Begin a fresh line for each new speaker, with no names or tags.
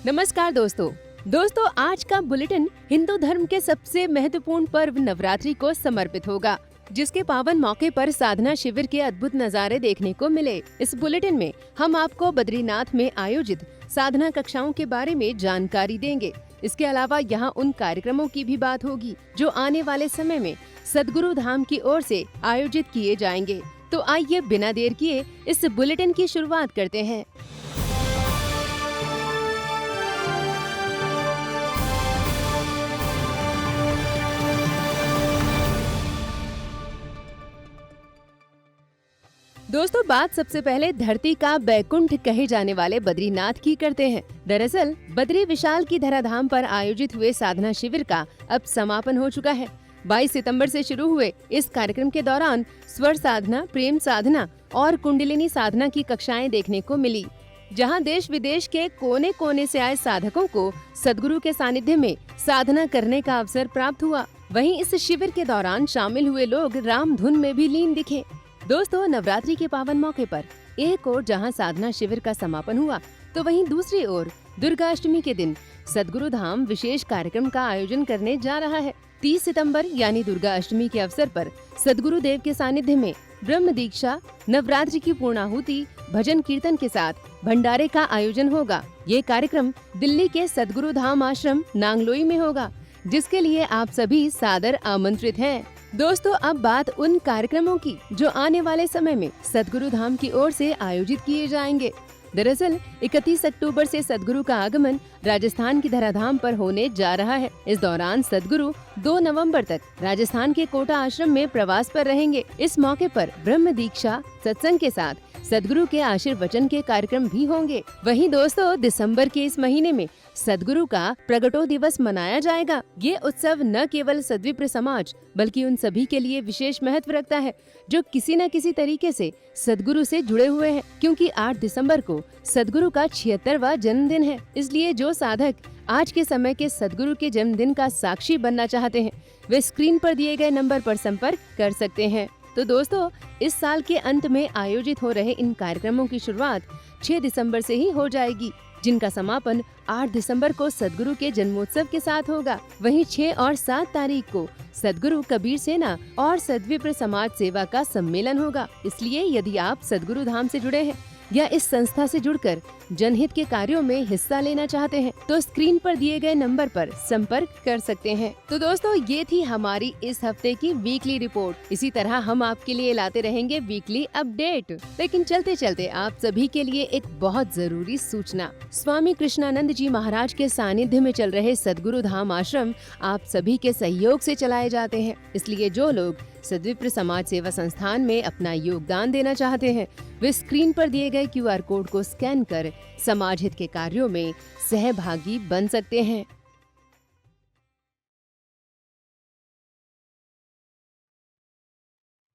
नमस्कार दोस्तों आज का बुलेटिन हिंदू धर्म के सबसे महत्वपूर्ण पर्व नवरात्रि को समर्पित होगा, जिसके पावन मौके पर साधना शिविर के अद्भुत नज़ारे देखने को मिले। इस बुलेटिन में हम आपको बद्रीनाथ में आयोजित साधना कक्षाओं के बारे में जानकारी देंगे। इसके अलावा यहाँ उन कार्यक्रमों की भी बात होगी जो आने वाले समय में सद्गुरु धाम की ओर से आयोजित किए जाएंगे। तो आइए बिना देर किए इस बुलेटिन की शुरुआत करते हैं। दोस्तों बात सबसे पहले धरती का बैकुंठ कहे जाने वाले बद्रीनाथ की करते हैं। दरअसल बद्री विशाल की धराधाम पर आयोजित हुए साधना शिविर का अब समापन हो चुका है। 22 सितंबर से शुरू हुए इस कार्यक्रम के दौरान स्वर साधना, प्रेम साधना और कुंडलिनी साधना की कक्षाएं देखने को मिली, जहां देश विदेश के कोने कोने से आए साधकों को सद्गुरु के सानिध्य में साधना करने का अवसर प्राप्त हुआ। वहीं इस शिविर के दौरान शामिल हुए लोग राम धुन में भी लीन दिखे। दोस्तों नवरात्रि के पावन मौके पर एक ओर जहां साधना शिविर का समापन हुआ, तो वहीं दूसरी ओर दुर्गा अष्टमी के दिन सद्गुरु धाम विशेष कार्यक्रम का आयोजन करने जा रहा है। 30 सितंबर यानी दुर्गा अष्टमी के अवसर पर सद्गुरु देव के सानिध्य में ब्रह्म दीक्षा, नवरात्रि की पूर्णाहुति, भजन कीर्तन के साथ भंडारे का आयोजन होगा। ये कार्यक्रम दिल्ली के सद्गुरु धाम आश्रम नांगलोई में होगा, जिसके लिए आप सभी सादर आमंत्रित हैं। दोस्तों अब बात उन कार्यक्रमों की जो आने वाले समय में सद्गुरु धाम की ओर से आयोजित किए जाएंगे। दरअसल 31 अक्टूबर से सद्गुरु का आगमन राजस्थान की धराधाम पर होने जा रहा है। इस दौरान सद्गुरु 2 नवंबर तक राजस्थान के कोटा आश्रम में प्रवास पर रहेंगे। इस मौके पर ब्रह्म दीक्षा सत्संग के साथ सद्गुरु के आशीर्वचन के कार्यक्रम भी होंगे। वहीं दोस्तों दिसंबर के इस महीने में सद्गुरु का प्रगटो दिवस मनाया जाएगा। ये उत्सव न केवल सद्विप्र समाज बल्कि उन सभी के लिए विशेष महत्व रखता है जो किसी न किसी तरीके से सद्गुरु से जुड़े हुए हैं, क्योंकि 8 दिसंबर को सद्गुरु का 76वां जन्मदिन है। इसलिए जो साधक आज के समय के सद्गुरु के जन्मदिन का साक्षी बनना चाहते हैं, वे स्क्रीन पर दिए गए नंबर पर संपर्क कर सकते हैं। तो दोस्तों इस साल के अंत में आयोजित हो रहे इन कार्यक्रमों की शुरुआत 6 दिसंबर से ही हो जाएगी, जिनका समापन 8 दिसंबर को सद्गुरु के जन्मोत्सव के साथ होगा। वहीं 6 और 7 तारीख को सद्गुरु कबीर सेना और सद्विप्र समाज सेवा का सम्मेलन होगा। इसलिए यदि आप सद्गुरु धाम से जुड़े हैं या इस संस्था से जुड़कर जनहित के कार्यों में हिस्सा लेना चाहते हैं, तो स्क्रीन पर दिए गए नंबर पर संपर्क कर सकते हैं। तो दोस्तों ये थी हमारी इस हफ्ते की वीकली रिपोर्ट। इसी तरह हम आपके लिए लाते रहेंगे वीकली अपडेट। लेकिन चलते चलते आप सभी के लिए एक बहुत जरूरी सूचना। स्वामी कृष्णानंद जी महाराज के सानिध्य में चल रहे सद्गुरु धाम आश्रम आप सभी के सहयोग से चलाए जाते हैं। इसलिए जो लोग सद्विप्र समाज सेवा संस्थान में अपना योगदान देना चाहते हैं, वे स्क्रीन पर दिए गए QR कोड को स्कैन कर समाज हित के कार्यों में सहभागी बन सकते हैं।